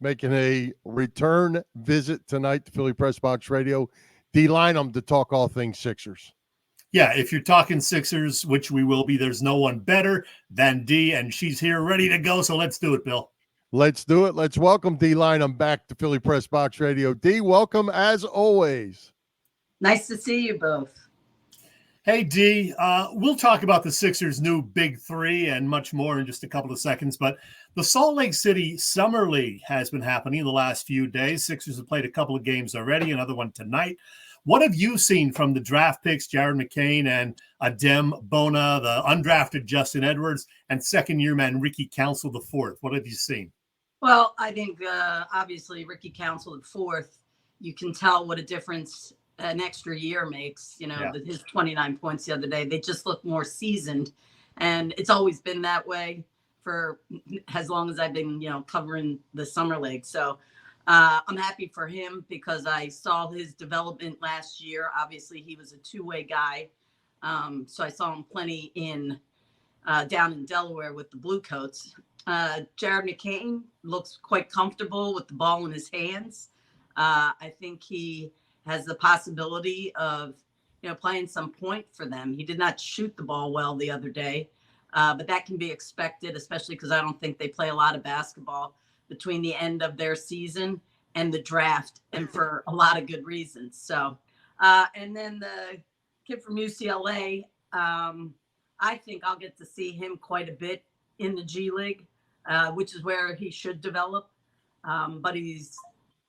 making a return visit tonight to Philly Press Box Radio. D. Lynam to talk all things Sixers. Yeah, if you're talking Sixers, which we will be, there's no one better than D, and she's here ready to go. So let's do it, Bill. Let's do it. Let's welcome D. Lynam back to Philly Press Box Radio. D, welcome as always. Nice to see you both. Hey, D, we'll talk about the Sixers' new Big Three and much more in just a couple of seconds, but the Salt Lake City Summer League has been happening in the last few days. Sixers have played a couple of games already, another one tonight. What have you seen from the draft picks, Jared McCain and Adem Bona, the undrafted Justin Edwards, and second-year man Ricky Council IV? What have you seen? Well, I think obviously Ricky Council IV, you can tell what a difference an extra year makes. His 29 points the other day, they just look more seasoned, and it's always been that way for as long as I've been covering the summer league. So I'm happy for him because I saw his development last year. Obviously he was a two-way guy, so I saw him plenty down in Delaware with the Bluecoats. Jared McCain looks quite comfortable with the ball in his hands. I think he has the possibility of, playing some point for them. He did not shoot the ball well the other day, but that can be expected, especially because I don't think they play a lot of basketball between the end of their season and the draft, and for a lot of good reasons. So, and then the kid from UCLA, I think I'll get to see him quite a bit in the G League, which is where he should develop. But he's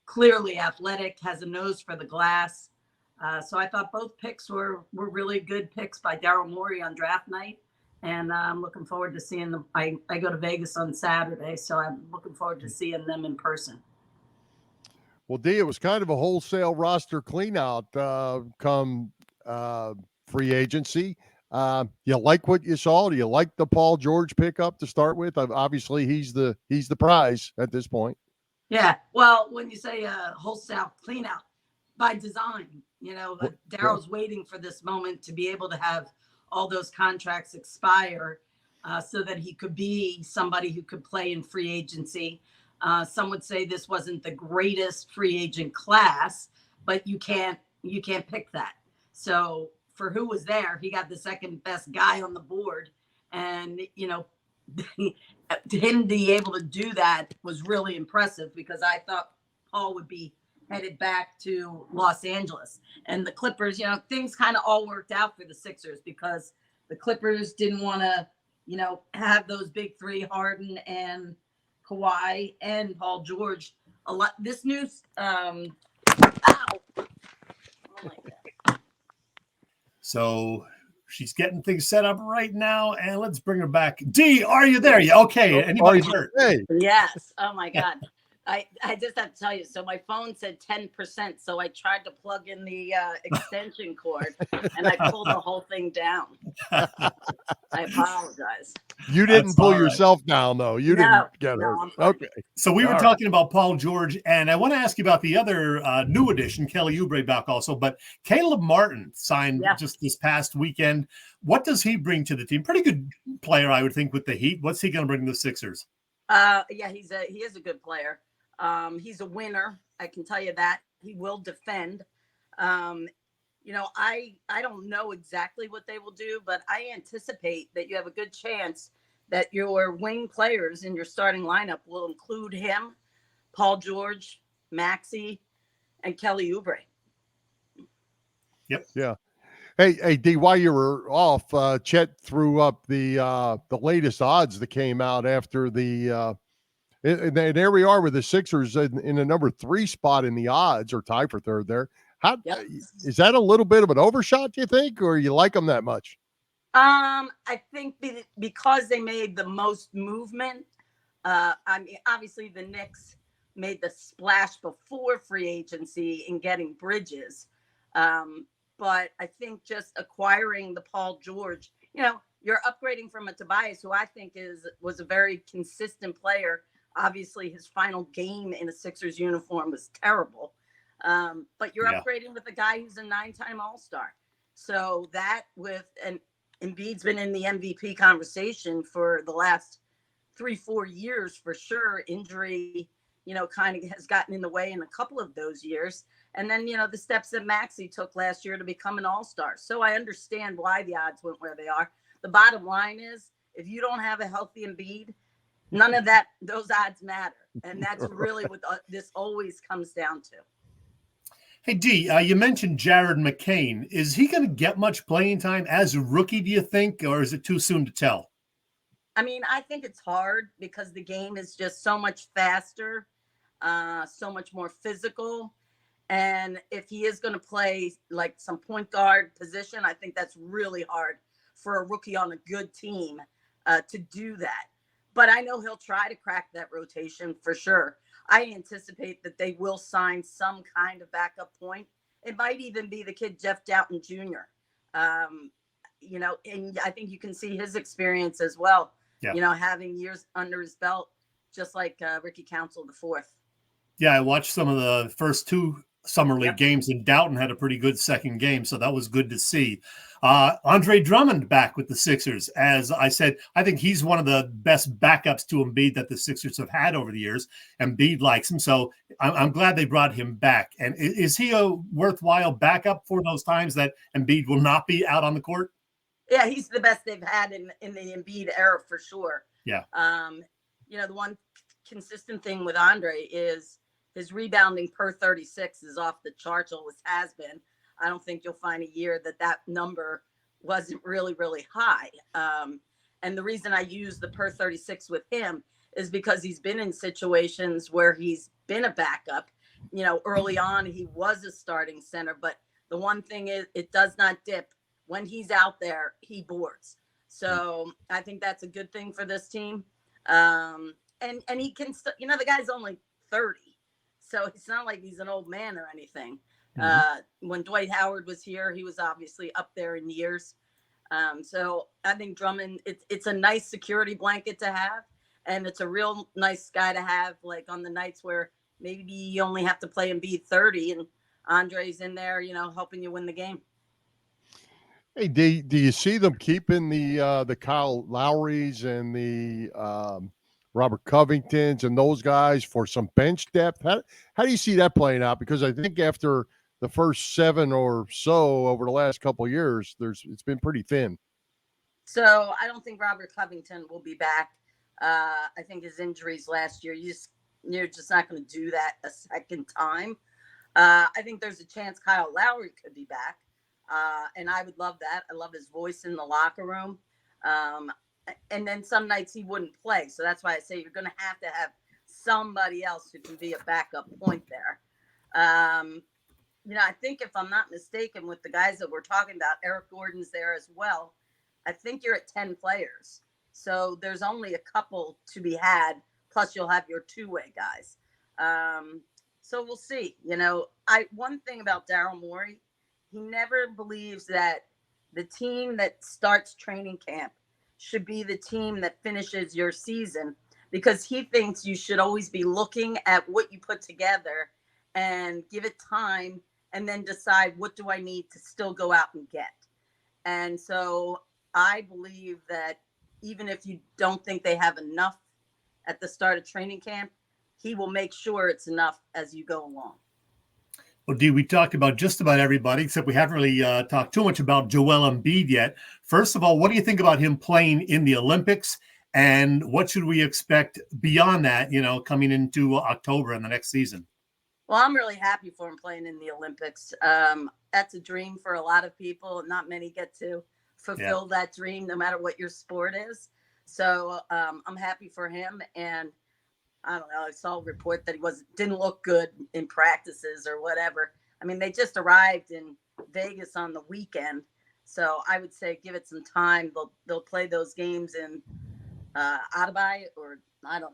clearly athletic, has a nose for the glass. So I thought both picks were really good picks by Daryl Morey on draft night. And I'm looking forward to seeing them. I go to Vegas on Saturday, so I'm looking forward to seeing them in person. Well, D, it was kind of a wholesale roster cleanout come free agency. You like what you saw? Do you like the Paul George pickup to start with? Obviously, he's the prize at this point. Yeah. Well, when you say wholesale cleanout, by design, Daryl's waiting for this moment to be able to have all those contracts expire so that he could be somebody who could play in free agency. Some would say this wasn't the greatest free agent class, but you can't pick that. So for who was there, he got the second best guy on the board. And, him being able to do that was really impressive because I thought Paul would be headed back to Los Angeles. And the Clippers, things kind of all worked out for the Sixers because the Clippers didn't want to, have those big three, Harden and Kawhi and Paul George. A lot. This news. Ow. Oh my God. So she's getting things set up right now, and let's bring her back. D, are you there? Yeah, okay. Anybody hurt? Hey. Yes. Oh my God. I just have to tell you. So my phone said 10%. So I tried to plug in the extension cord, and I pulled the whole thing down. I apologize. You didn't pull yourself down, though. You didn't get hurt. Okay. So we were talking about Paul George, and I want to ask you about the other new addition, Kelly Oubre back also. But Caleb Martin signed just this past weekend. What does he bring to the team? Pretty good player, I would think, with the Heat. What's he going to bring to the Sixers? He is a good player. He's a winner. I can tell you that. He will defend. I don't know exactly what they will do, but I anticipate that you have a good chance that your wing players in your starting lineup will include him, Paul George, Maxey, and Kelly Oubre. Yep. Yeah. Hey, D, while you were off, Chet threw up the latest odds that came out after the and there we are with the Sixers in the number 3 spot in the odds, or tie for third there. Is that a little bit of an overshot, do you think, or you like them that much? I think because they made the most movement. Obviously the Knicks made the splash before free agency in getting Bridges. But I think just acquiring the Paul George, you're upgrading from a Tobias, who I think was a very consistent player. Obviously, his final game in a Sixers uniform was terrible. But you're upgrading with a guy who's a 9-time All-Star. So that and Embiid's been in the MVP conversation for the last 3-4 years for sure. Injury, kind of has gotten in the way in a couple of those years. And then, the steps that Maxey took last year to become an all-star. So I understand why the odds went where they are. The bottom line is, if you don't have a healthy Embiid, none of those odds matter. And that's really what this always comes down to. Hey, D, you mentioned Jared McCain. Is he going to get much playing time as a rookie, do you think, or is it too soon to tell? I mean, I think it's hard because the game is just so much faster, so much more physical. And if he is going to play like some point guard position, I think that's really hard for a rookie on a good team to do that. But I know he'll try to crack that rotation for sure. I anticipate that they will sign some kind of backup point. It might even be the kid Jeff Doughton Jr. And I think you can see his experience as well. Yeah. Having years under his belt, just like Ricky Council IV. Yeah, I watched some of the first two Summer League games, and Doughton had a pretty good second game, so that was good to see. Andre Drummond back with the Sixers. As I said, I think he's one of the best backups to Embiid that the Sixers have had over the years. Embiid likes him, so I'm glad they brought him back. And is he a worthwhile backup for those times that Embiid will not be out on the court? Yeah, he's the best they've had in the Embiid era for sure. Yeah. The one consistent thing with Andre is his rebounding per 36 is off the charts, always has been. I don't think you'll find a year that number wasn't really, really high. And the reason I use the per 36 with him is because he's been in situations where he's been a backup. Early on, he was a starting center, but the one thing is it does not dip. When he's out there, he boards. So I think that's a good thing for this team. And he can, the guy's only 30. So it's not like he's an old man or anything. When Dwight Howard was here, he was obviously up there in years. So I think Drummond, it's a nice security blanket to have. And it's a real nice guy to have, like on the nights where maybe you only have to play Embiid 30 and Andre's in there, helping you win the game. Hey, do you see them keeping the Kyle Lowrys and the Robert Covingtons and those guys for some bench depth? How do you see that playing out? Because I think after the first 7 or so over the last couple of years, it's been pretty thin. So I don't think Robert Covington will be back. I think his injuries last year, you're just not going to do that a second time. I think there's a chance Kyle Lowry could be back. And I would love that. I love his voice in the locker room. And then some nights he wouldn't play. So that's why I say you're going to have somebody else who can be a backup point there. I think if I'm not mistaken with the guys that we're talking about, Eric Gordon's there as well. I think you're at 10 players. So there's only a couple to be had. Plus you'll have your two-way guys. So we'll see. One thing about Daryl Morey, he never believes that the team that starts training camp should be the team that finishes your season, because he thinks you should always be looking at what you put together and give it time and then decide what do I need to still go out and get. And so I believe that even if you don't think they have enough at the start of training camp, he will make sure it's enough as you go along. Well, Dee, we talked about just about everybody, except we haven't really talked too much about Joel Embiid yet. First of all, what do you think about him playing in the Olympics? And what should we expect beyond that, coming into October and the next season? Well, I'm really happy for him playing in the Olympics. That's a dream for a lot of people. Not many get to fulfill that dream, no matter what your sport is. So I'm happy for him. And I don't know, I saw a report that he didn't look good in practices or whatever. I mean, they just arrived in Vegas on the weekend. So I would say give it some time. They'll play those games in Adubai, or I don't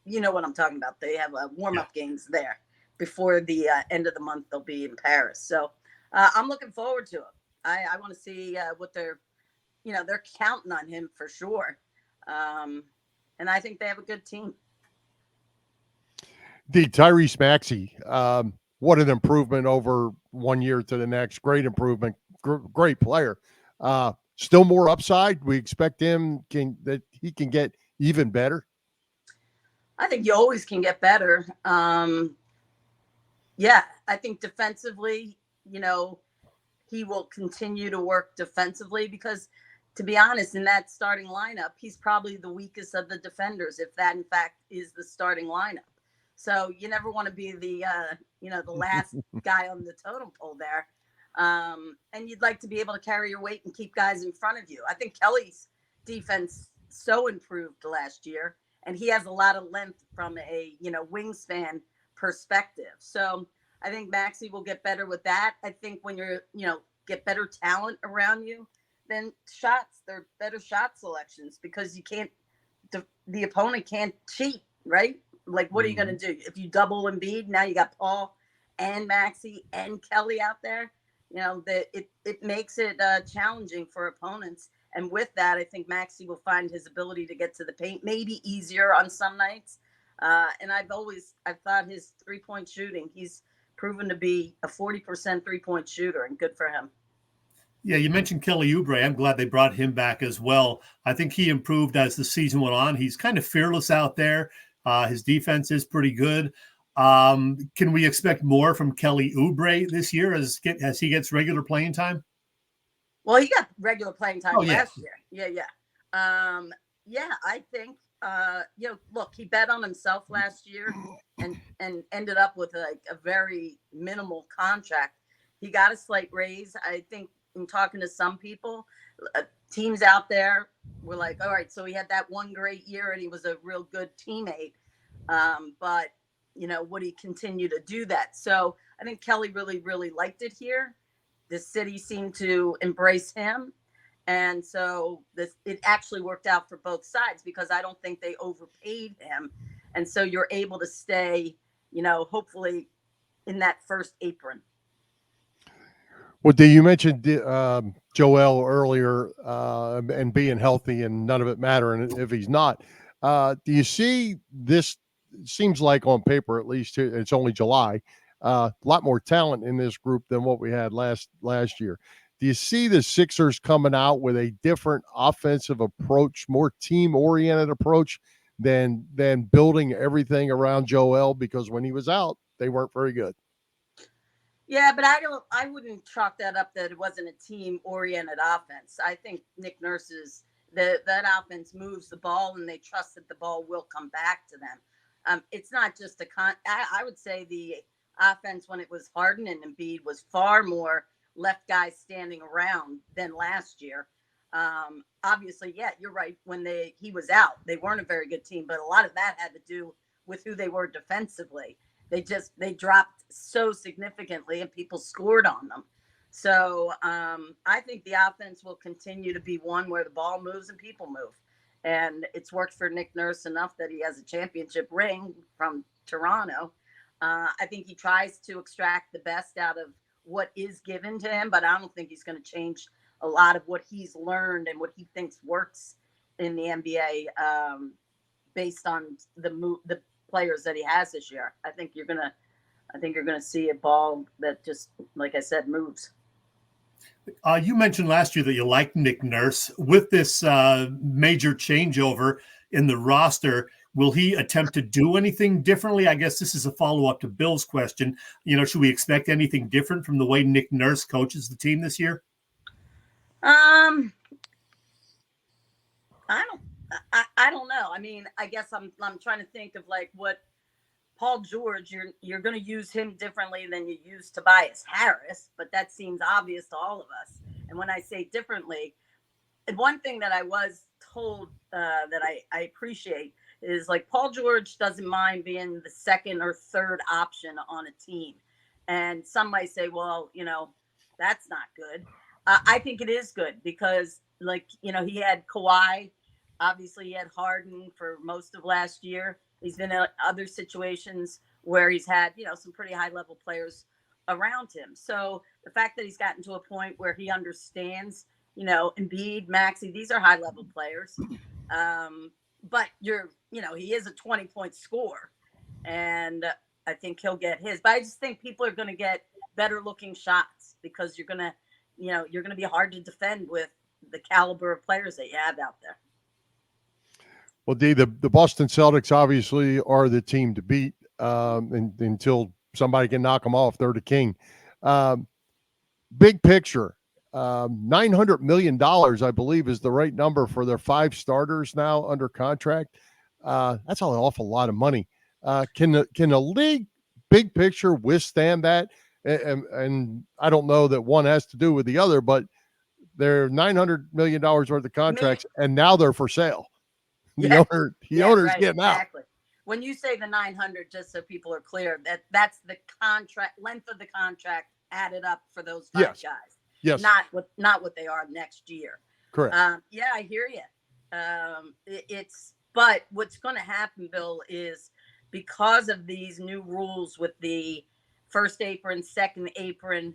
know what I'm talking about. They have warm-up games there. Before the end of the month, they'll be in Paris. So I'm looking forward to it. I want to see what they're counting on him for sure. And I think they have a good team. The Tyrese Maxey, what an improvement over 1 year to the next. Great improvement. Great player. Still more upside. We expect that he can get even better. I think you always can get better. Yeah, I think defensively, he will continue to work defensively because, to be honest, in that starting lineup, he's probably the weakest of the defenders, if that in fact is the starting lineup. So you never want to be the last guy on the totem pole there. And you'd like to be able to carry your weight and keep guys in front of you. I think Kelly's defense so improved last year, and he has a lot of length from a wingspan perspective. So I think Maxey will get better with that. I think when get better talent around you, then they're better shot selections because you can't, the opponent can't cheat, right? Like, what are you going to do? If you double Embiid, now you got Paul and Maxey and Kelly out there, it makes it challenging for opponents. And with that, I think Maxey will find his ability to get to the paint maybe easier on some nights. And I've thought his 3-point shooting, he's proven to be a 40% 3-point shooter, and good for him. Yeah, you mentioned Kelly Oubre. I'm glad they brought him back as well. I think he improved as the season went on. He's kind of fearless out there. His defense is pretty good. Can we expect more from Kelly Oubre this year as he gets regular playing time? Well, he got regular playing time last year. Yeah. I think, look, he bet on himself last year and ended up with a very minimal contract. He got a slight raise. I think in talking to some people, teams out there were like, all right, so he had that one great year and he was a real good teammate. But, would he continue to do that? So I think Kelly really, really liked it here. The city seemed to embrace him. And so it actually worked out for both sides because I don't think they overpaid him. And so you're able to stay, hopefully in that first apron. Well, you mentioned Joel earlier and being healthy and none of it mattering if he's not. Do you see this? Seems like on paper, at least, it's only July. A lot more talent in this group than what we had last year. Do you see the Sixers coming out with a different offensive approach, more team-oriented approach than building everything around Joel? Because when he was out, they weren't very good. Yeah, but I wouldn't chalk that up that it wasn't a team-oriented offense. I think Nick Nurse's that offense moves the ball and they trust that the ball will come back to them. It's not just I would say the offense when it was Harden and Embiid was far more left guys standing around than last year. Obviously, yeah, you're right. When he was out, they weren't a very good team, but a lot of that had to do with who they were defensively. They dropped so significantly and people scored on them. So I think the offense will continue to be one where the ball moves and people move. And it's worked for Nick Nurse enough that he has a championship ring from Toronto. I think he tries to extract the best out of what is given to him, but I don't think he's going to change a lot of what he's learned and what he thinks works in the NBA based on the players that he has this year. I think you're gonna see a ball that just, like I said, moves. You mentioned last year that you liked Nick Nurse. With this major changeover in the roster, will he attempt to do anything differently? I guess this is a follow-up to Bill's question. Should we expect anything different from the way Nick Nurse coaches the team this year? I don't know. I mean, I guess I'm trying to think of like what Paul George, you're going to use him differently than you use Tobias Harris, but that seems obvious to all of us. And when I say differently, one thing that I was told that I appreciate is like Paul George doesn't mind being the second or third option on a team. And some might say, well, that's not good. I think it is good because he had Kawhi. Obviously, he had Harden for most of last year. He's been in other situations where he's had, some pretty high-level players around him. So the fact that he's gotten to a point where he understands, Embiid, Maxey, these are high-level players. But he is a 20-point scorer, and I think he'll get his. But I just think people are going to get better-looking shots because you're going to be hard to defend with the caliber of players that you have out there. Well, D, the Boston Celtics obviously are the team to beat until somebody can knock them off. They're the king. Um, Big picture, $900 million, I believe, is the right number for their 5 starters now under contract. That's an awful lot of money. Can the league, big picture, withstand that? And I don't know that one has to do with the other, but they're $900 million worth of contracts, and now they're for sale. Yeah. The owner's right, getting out. exactly. When you say the 900, just so people are clear, that's the contract length of the contract added up for those 5 Yes. guys. Yes. Not what they are next year. Correct. Yeah, I hear you. But what's going to happen, Bill, is because of these new rules with the first apron, second apron,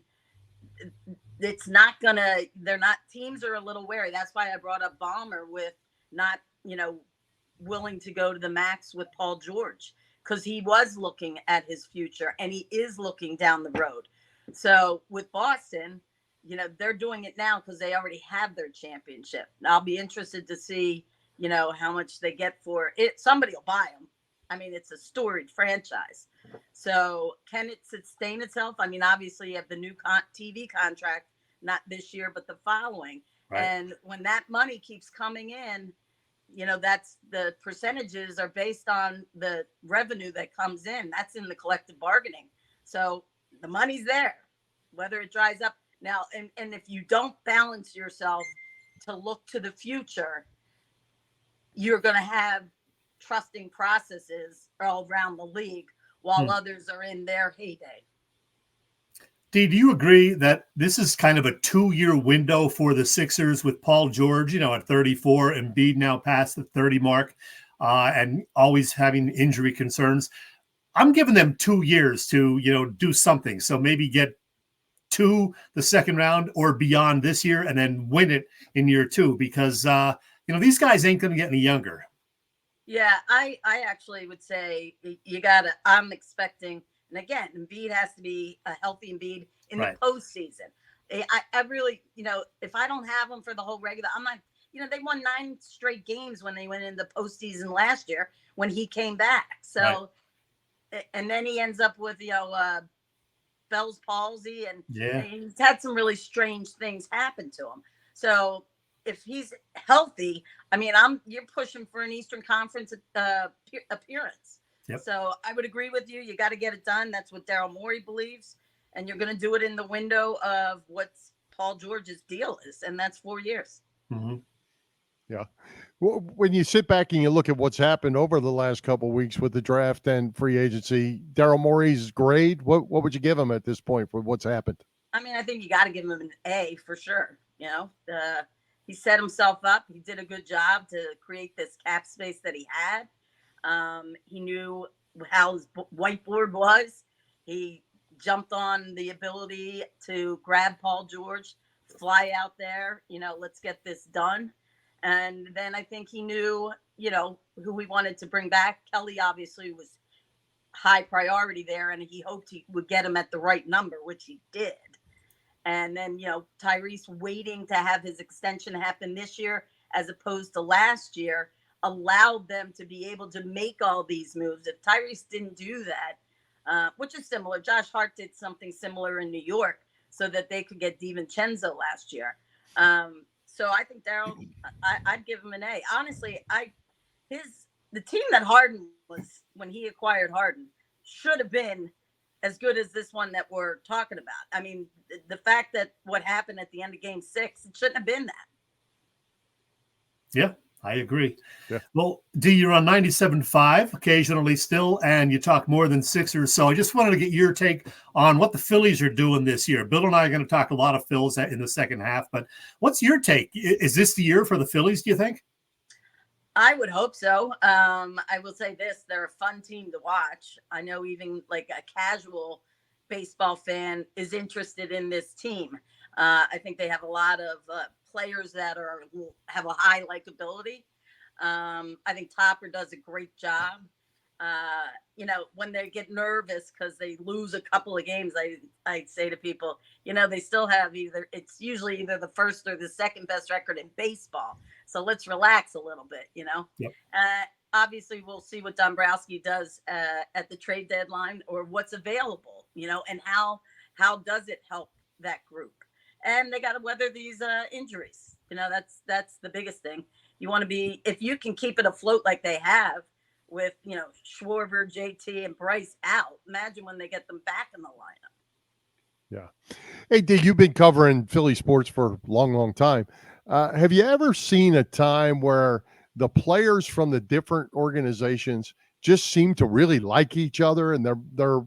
it's not gonna. They're not. Teams are a little wary. That's why I brought up Ballmer with not, willing to go to the max with Paul George, because he was looking at his future and he is looking down the road. So with Boston, they're doing it now because they already have their championship. I'll be interested to see, how much they get for it. Somebody will buy them. I mean, it's a storied franchise. So can it sustain itself? I mean, obviously you have the new TV contract, not this year, but the following. Right. And when that money keeps coming in, that's the percentages are based on the revenue that comes in. That's in the collective bargaining. So the money's there, whether it dries up now. And if you don't balance yourself to look to the future, you're going to have trusting processes all around the league while others are in their heyday. Dee, do you agree that this is kind of a 2-year window for the Sixers with Paul George, at 34, and Embiid now past the 30 mark, and always having injury concerns? I'm giving them 2 years to, do something. So maybe get to the second round or beyond this year and then win it in year 2, because, these guys ain't going to get any younger. Yeah, I actually would say I'm expecting, and again, Embiid has to be a healthy Embiid in the postseason. I really, if I don't have them for the whole regular, I'm not, they won 9 straight games when they went in the postseason last year when he came back. So, and then he ends up with, Bell's palsy, and he's had some really strange things happen to him. So if he's healthy, I mean, you're pushing for an Eastern Conference appearance. Yep. So I would agree with you. You got to get it done. That's what Daryl Morey believes. And you're going to do it in the window of what Paul George's deal is. And that's 4 years. Mm-hmm. Yeah. Well, when you sit back and you look at what's happened over the last couple of weeks with the draft and free agency, Daryl Morey's grade, what would you give him at this point for what's happened? I mean, I think you got to give him an A for sure. He set himself up. He did a good job to create this cap space that he had. He knew how his whiteboard was. He jumped on the ability to grab Paul George, fly out there, let's get this done. And then I think he knew, who we wanted to bring back. Kelly obviously was high priority there, and he hoped he would get him at the right number, which he did. And then, Tyrese waiting to have his extension happen this year as opposed to last year allowed them to be able to make all these moves. If Tyrese didn't do that, which is similar, Josh Hart did something similar in New York so that they could get DiVincenzo last year. So I think Daryl, I'd give him an A. Honestly, the team that Harden was when he acquired Harden should have been as good as this one that we're talking about. I mean, the fact that what happened at the end of Game 6, it shouldn't have been that. Yeah, I agree. Yeah. Well, D, you're on 97.5 occasionally still, and you talk more than Sixers. So I just wanted to get your take on what the Phillies are doing this year. Bill and I are going to talk a lot of Phils in the second half, but what's your take? Is this the year for the Phillies, do you think? I would hope so. I will say this, they're a fun team to watch. I know even like a casual baseball fan is interested in this team. I think they have a lot of players that have a high likability. I think Topper does a great job. when they get nervous because they lose a couple of games, I say to people, they still have it's usually either the first or the second best record in baseball. So let's relax a little bit, Yep. Obviously we'll see what Dombrowski does at the trade deadline, or what's available, and how does it help that group. And they got to weather these injuries. That's the biggest thing. You want to be, if you can keep it afloat like they have, with Schwarber, JT, and Bryce out. Imagine when they get them back in the lineup. Yeah. Hey, Dig, you've been covering Philly sports for a long, long time. Have you ever seen a time where the players from the different organizations just seem to really like each other, and they're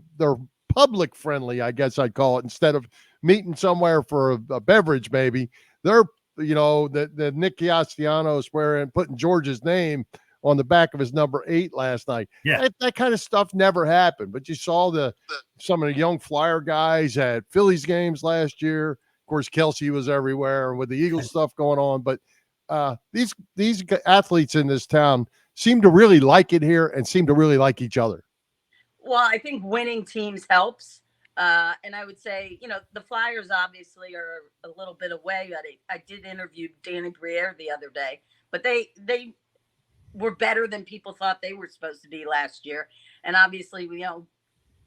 public friendly, I guess I'd call it, instead of meeting somewhere for a beverage, maybe they're the Nick Castellanos putting George's name on the back of his number 8 last night. Yeah. That kind of stuff never happened. But you saw some of the young Flyer guys at Phillies games last year. Of course, Kelsey was everywhere with the Eagles stuff going on. But these athletes in this town seem to really like it here and seem to really like each other. Well, I think winning teams helps. And I would say, the Flyers obviously are a little bit away. I did interview Danny Briere the other day, but they were better than people thought they were supposed to be last year. And obviously,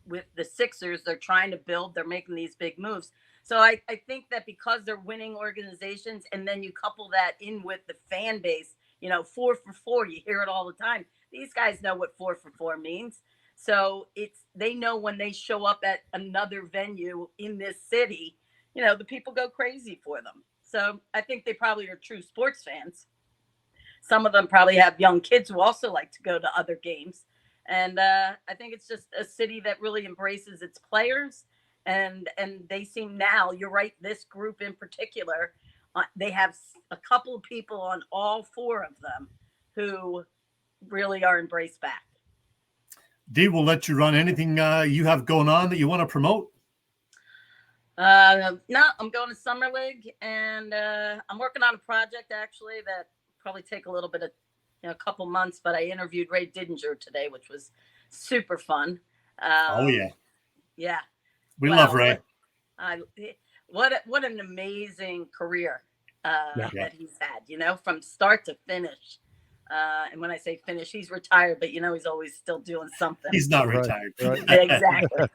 with the Sixers, they're trying to build, they're making these big moves. So I think that because they're winning organizations, and then you couple that in with the fan base, 4 for 4, you hear it all the time. These guys know what 4 for 4 means. So they know when they show up at another venue in this city, the people go crazy for them. So I think they probably are true sports fans. Some of them probably have young kids who also like to go to other games. And I think it's just a city that really embraces its players. And they seem now, you're right, this group in particular, they have a couple of people on all 4 of them who really are embraced back. Dee, we'll let you run anything you have going on that you want to promote. No, I'm going to Summer League, and I'm working on a project actually that probably take a little bit of a couple months, but I interviewed Ray Didinger today, which was super fun. Oh yeah, we love Ray. What an amazing career that he's had, from start to finish. And when I say finish, he's retired, but he's always still doing something. He's not retired. Right. Exactly.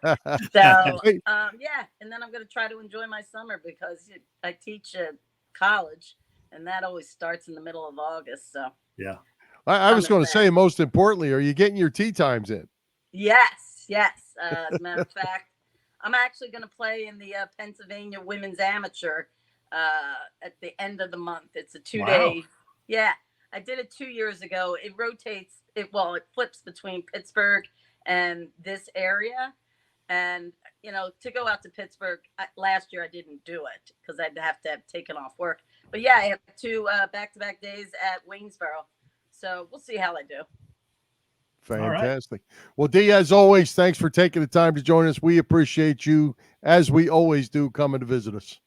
So and then I'm going to try to enjoy my summer, because I teach at college, and that always starts in the middle of August. So yeah, I was going to say, most importantly, are you getting your tee times in? Yes. As a matter of fact, I'm actually going to play in the Pennsylvania Women's Amateur at the end of the month. It's a 2-day. Wow. Yeah, I did it 2 years ago. It rotates. It flips between Pittsburgh and this area. And, to go out to Pittsburgh last year, I didn't do it because I'd have to have taken off work. But yeah, I have 2 back-to-back days at Waynesboro. So we'll see how I do. Fantastic. Right. Well, Dee, as always, thanks for taking the time to join us. We appreciate you, as we always do, coming to visit us.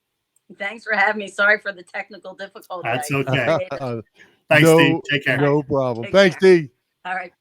Thanks for having me. Sorry for the technical difficulty. That's okay. Thanks, Dee. Take care. No problem. Thanks, Dee. All right.